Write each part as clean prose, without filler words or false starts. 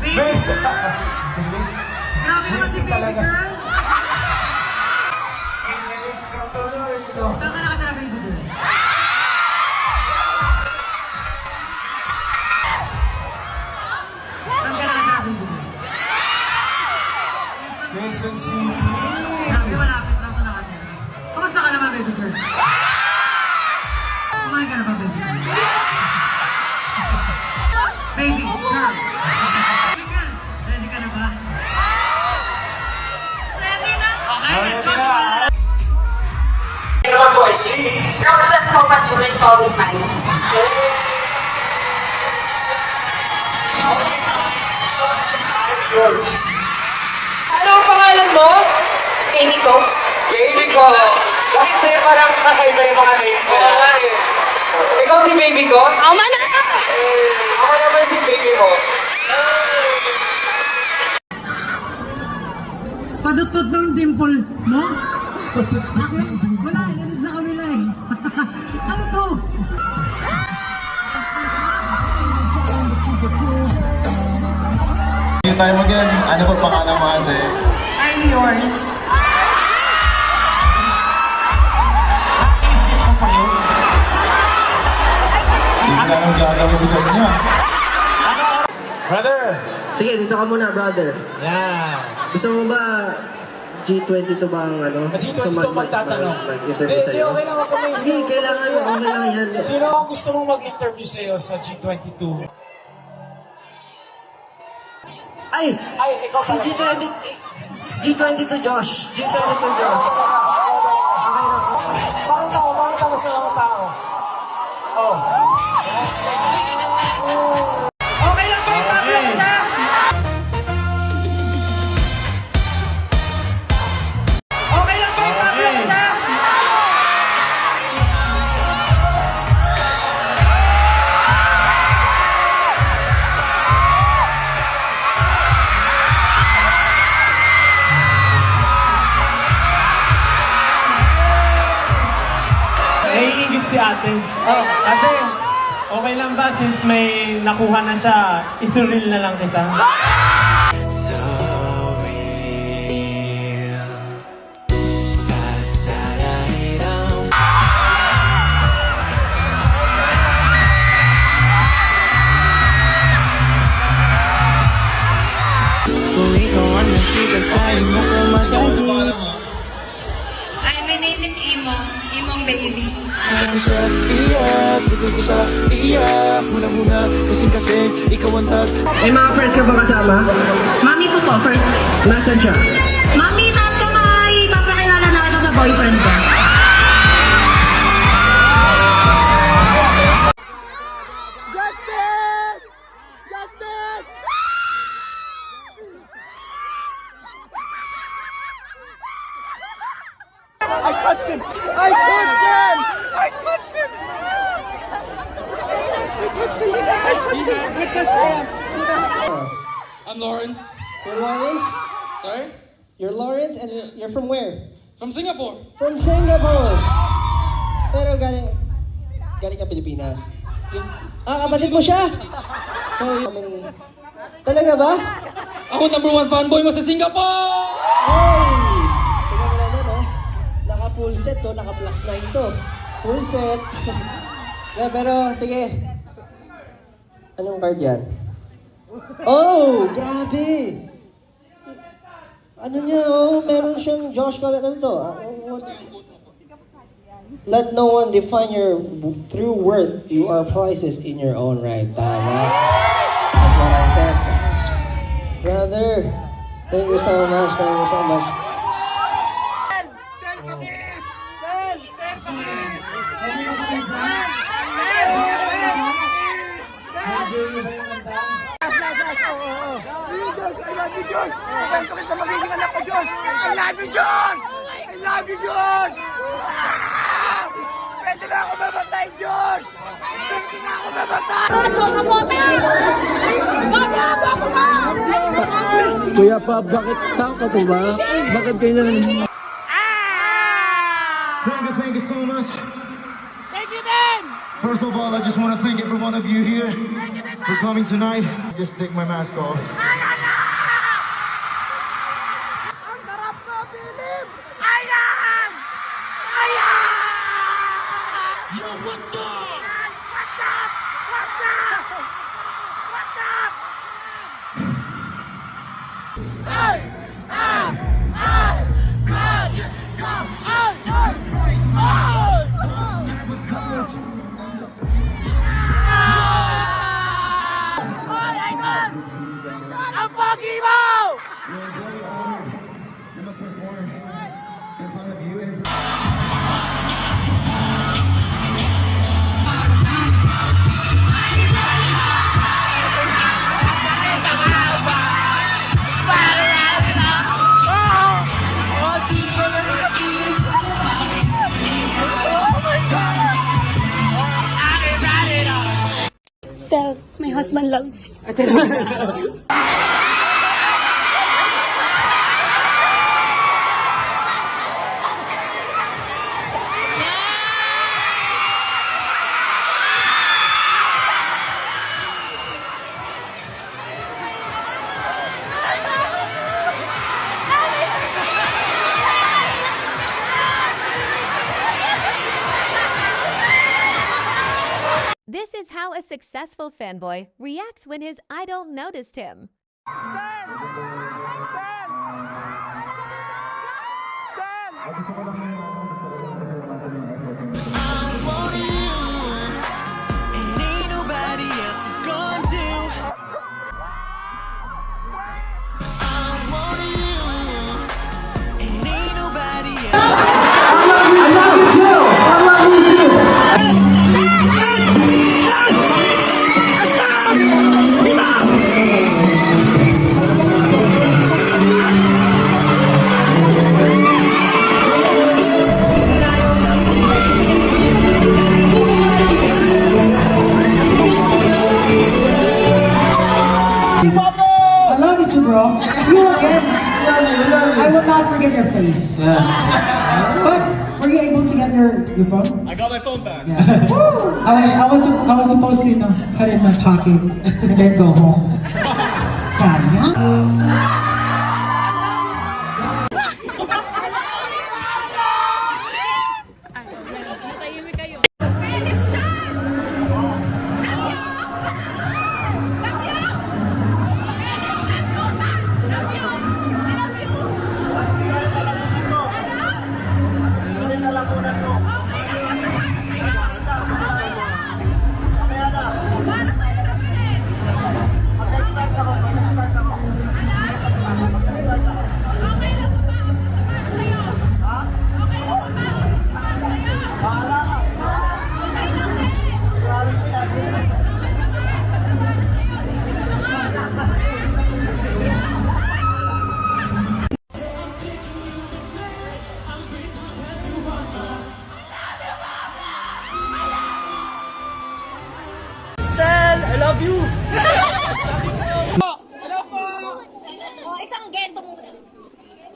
Baby! Grabe naman si baby girl! Saan ka nakatira, baby girl? Saan ka nakatira, baby girl? Quezon City! Sabi, malapit lang sa nakatira. Kamusta ka naman, baby girl? Kumain ka na ba, baby girl? Baby girl! Baby girl! Ready ka na ba? Ready na? Okay, let's go! Ano po, I see! Kamusta po pa during COVID-19? Ano ang pangalan mo? Amy ko? Baby ko! Bakit sa'yo parang kakaiba yung mga names nila? Oo nga eh. Ikaw si baby ko? Tama na! Ako naman si baby mo. Padutot ng dimple mo? Ako, wala, nandun sa kamila eh. Ano to? Hindi tayo mag-yan. Ano pa pangalan mo ate? I'm yours. Isip ko pa yun. Hindi ka lang gagawin sa inyo. Brother! Sige, dito ka muna, brother. Yan. Gusto mo ba G22 ba ang ano? G22 Gusto magtatanong. mag-interview sa'yo? Okay lang ako may... Sige, kailangan okay lang yan. Sino ang gusto mong mag-interview sa'yo sa G22? Ay! Ay, ikaw Si G22 Josh. G22 Josh. Parang tao sa mga tao. Oh. Okay lang ba yung pablo siya? Okay lang ba yung pablo siya? Naiingit si ate. Oh, ate, okay lang ba since may nakuha na siya, isuril na lang kita? Hi, my name is Imo. Imong baby. Ko sa iyak, bukod ko sa iyak. Muna-muna, kasing-kasing, ikaw ang tag. May mga friends ka ba kasama? Mami ko po, first. Nasaan siya? Mami, taas kamay! Papakilala na kita sa boyfriend ko. I touched him! I touched him! I touched him! I touched him! I touched him with this hand! I'm Lawrence. You're Lawrence? Sorry? You're Lawrence and you're from where? From Singapore. From Singapore! Pero galing ka Pilipinas. Kapatid mo siya? So, talaga ba? Ako #1 fanboy mo sa Singapore! Hey! Tingnan mo naman, oh. Naka full set to, naka +9 to. Full set. Yeah, pero sige. Anong card yan? Oh, grabe! Ano niya, oh, meron siyang Josh Collins. Ano to? Let no one define your true worth. You are priceless in your own right. Tama? That's what I said. Brother, thank you so much. Thank you so much. Kuya Pa, bakit tangka po ba? Bakit ganyan? Thank you so much. Thank you, Dan. First of all, I just want to thank every one of you here. for coming tonight. Just take my mask off. Stell, my husband loves you. This is how a successful fanboy reacts when his idol noticed him. I love you too, bro. You again. Love you. I will not forget your face. But were you able to get your phone? I got my phone back. Yeah. I was supposed to, you know, put it in my pocket and then go home. Sayang. Oh, isang gento muna.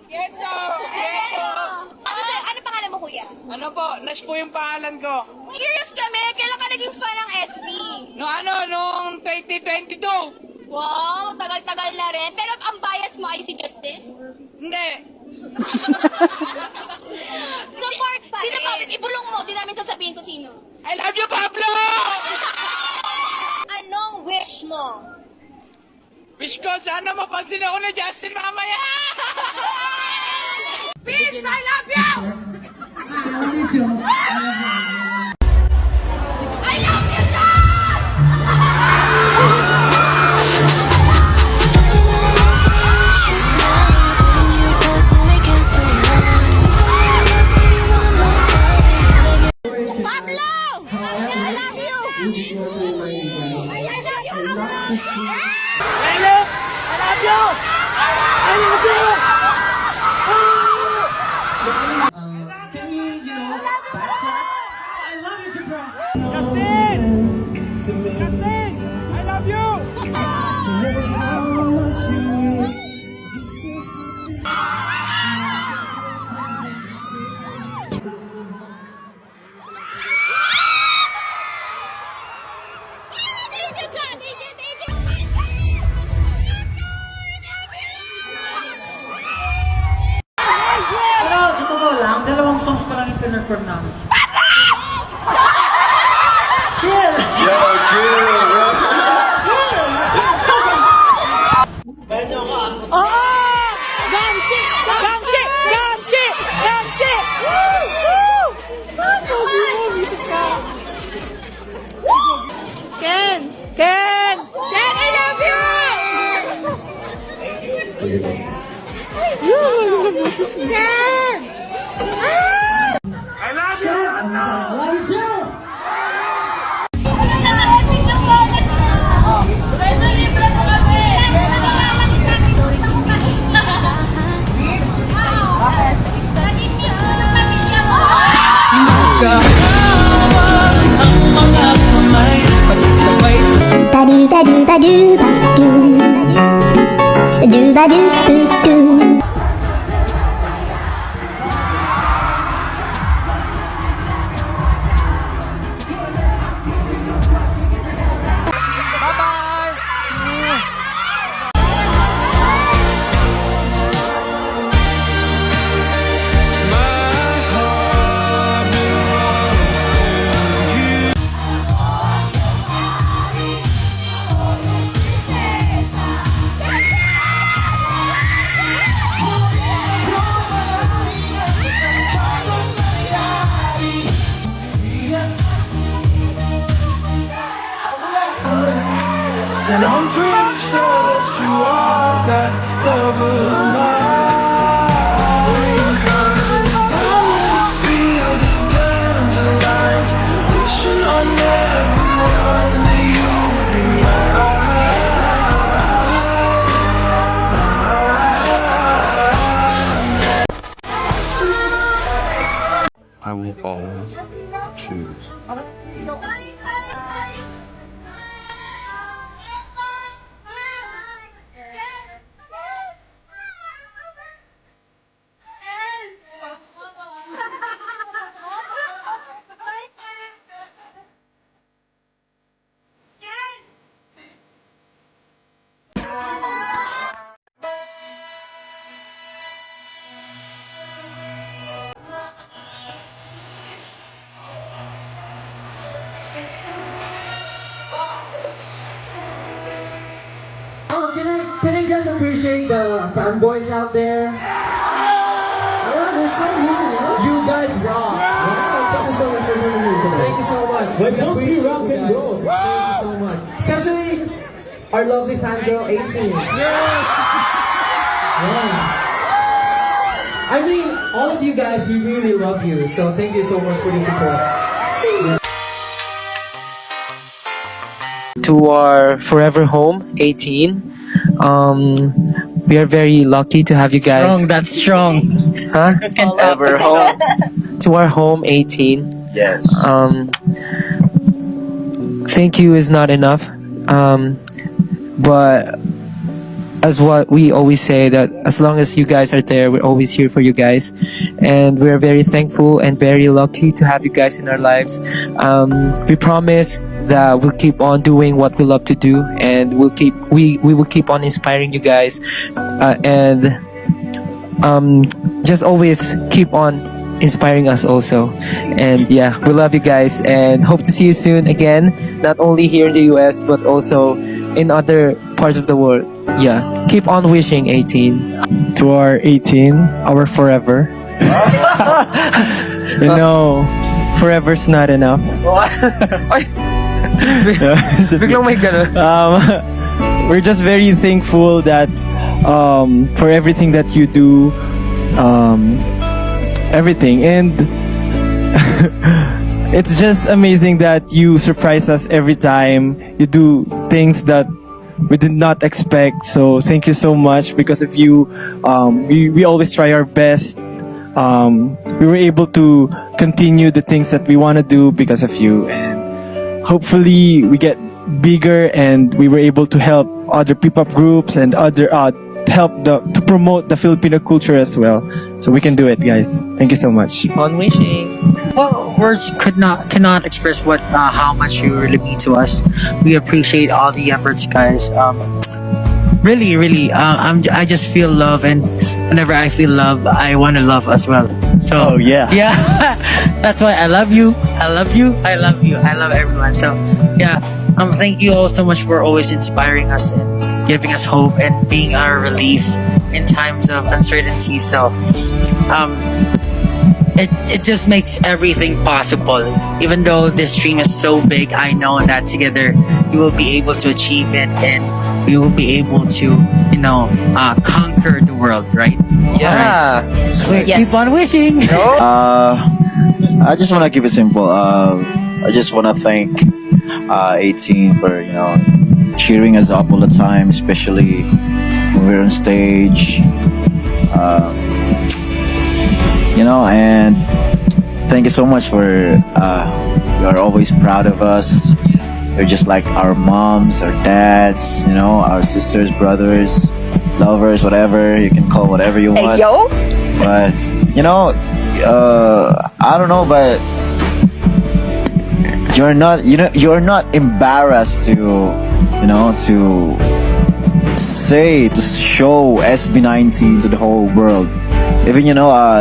Gento! Ano pangalan mo, kuya? Ano po? Nash po yung pangalan ko. Curious kami, kailan ka naging fan ng SB? Noong 2022. Wow, tagal-tagal na rin. Pero ang bias mo ay si Justin? Hindi. Support pa rin. Sino pa? Ibulong mo, di namin sasabihin kung sino. I love you, Pablo! Anong wish mo? Wish ko sana mapansin ako ni Justin mamaya! Peace! I love you! I love you too. I love you, Pablo! I love you! I love you, Pablo! Hello! I love you! I love you! Can we, you know, backtrack? I love you too, bro. Justin! Justin! I love you! Thank you, John! Thank you, I love you too! I will always choose. Can I just appreciate the fanboys out there? You guys rock! Thank you so much for being here today. Thank you so much. But don't be rock and roll. Thank you so much. Especially our lovely fangirl 18. I mean, all of you guys, we really love you. So thank you so much for the support. To our forever home, 18. We are very lucky to have you guys. Strong, that's strong. Huh? Forever home. To our home, 18. Yes. Thank you is not enough. But as what we always say, that as long as you guys are there, we're always here for you guys, and we're very thankful and very lucky to have you guys in our lives. We promise that we'll keep on doing what we love to do, and we will keep on inspiring you guys, and just always keep on inspiring us also. And yeah, we love you guys and hope to see you soon again, not only here in the US but also in other parts of the world. Yeah, keep on wishing, 18. To our 18, our forever. You know, forever's not enough. Just- Biglang may ganun. we're just very thankful that for everything that you do, everything, and it's just amazing that you surprise us every time you do things that we did not expect. So thank you so much. Because of you, we always try our best. We were able to continue the things that we want to do because of you, and hopefully we get bigger and we were able to help other P-pop groups and other to promote the Filipino culture as well. So we can do it, guys. Thank you so much. Keep on wishing. Well, words cannot express what how much you really mean to us. We appreciate all the efforts, guys. Really, I just feel love, and whenever I feel love, I want to love as well. So yeah. That's why I love you. I love you. I love you. I love everyone. So yeah, thank you all so much for always inspiring us and giving us hope and being our relief in times of uncertainty. So it just makes everything possible. Even though this dream is so big, I know that together we will be able to achieve it, and we will be able to, conquer the world, right? Yeah. Keep on wishing. I just want to keep it simple. I just want to thank 18 for cheering us up all the time, especially when we're on stage. And thank you so much for you are always proud of us. You're just like our moms, our dads, our sisters, brothers, lovers, whatever you can call whatever you want. But I don't know, but you're not embarrassed to show SB19 to the whole world. Even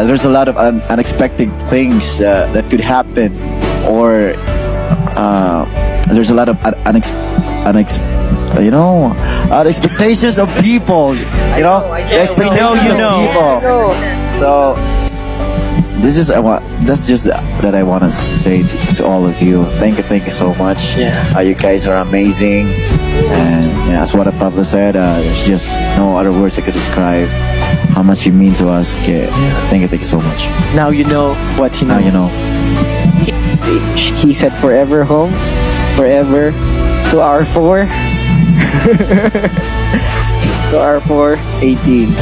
there's a lot of unexpected things that could happen, or there's a lot of expectations of people. The expectations of people. So that's just that I want to say to all of you. Thank you so much. You guys are amazing, and as what Pablo said, there's just no other words I could describe how much you mean to us. Thank you so much. Now you know what you know. Now you know. He said forever home, forever to our 4. To our 4, 18.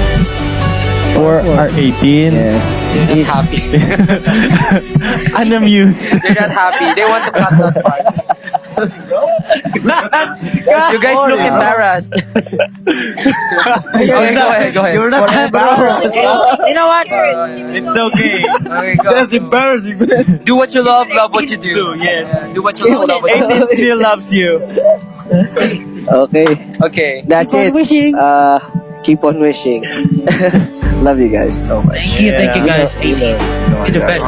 For our 18. Yes. They're not happy. Unamused. They're not happy. They want to cut that part. You guys look embarrassed. Okay, go ahead. You're not embarrassed. You know what? It's okay. Okay, go. That's embarrassing. Do what you love what you do. Yes. Do what you love what you 18 still loves you. Okay. Okay. That's Keep on it. wishing. Keep on wishing. Love you guys so much. Thank you guys. 18. You're the best.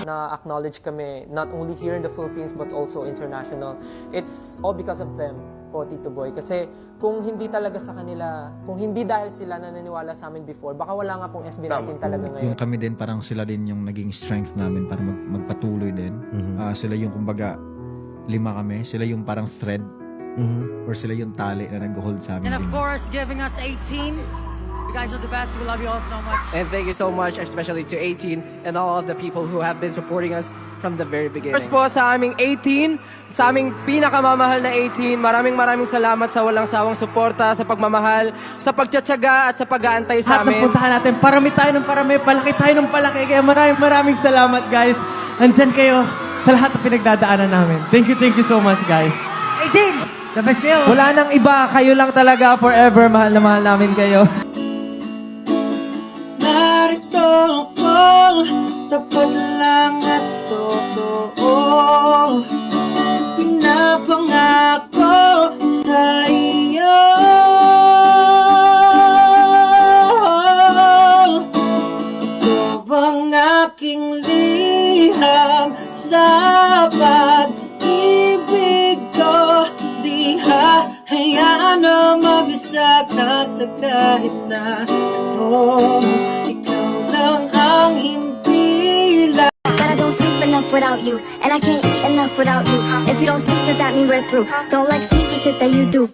Na-acknowledge kami not only here in the Philippines but also international. It's all because of them po, Tito Boy. Kasi kung hindi talaga sa kanila, kung hindi dahil sila naniniwala sa amin before, baka wala nga pong SB19 talaga ngayon. Yung kami din, parang sila din yung naging strength namin para magpatuloy din. Sila yung kumbaga 5 kami, sila yung parang thread or sila yung tali na nag-hold sa amin. And of course, giving us 18. You guys are the best. We love you all so much. And thank you so much, especially to 18 and all of the people who have been supporting us from the very beginning. First po sa aming 18, sa aming pinakamamahal na 18, maraming salamat sa walang sawang suporta, sa pagmamahal, sa pagtsatsaga at sa pag-aantay sa amin. Puntahan natin, parami tayo ng parami, palaki tayo ng palaki. Kaya maraming salamat, guys. Nandyan kayo sa lahat ng pinagdadaanan namin. Thank you so much, guys. 18! The best kayo. Wala nang iba, kayo lang talaga forever. Mahal na mahal namin kayo. Narito ako, tapat lang at totoo. Pinapangako sa iyo. Ito bang aking liham sa pag-ibig ko? Di hayaan na mag-isa ka sa kahit na ano. Ikaw lang ang himpilan. But I don't sleep enough without you, and I can't eat enough without you. If you don't speak, does that mean we're through? Don't like sneaky shit that you do.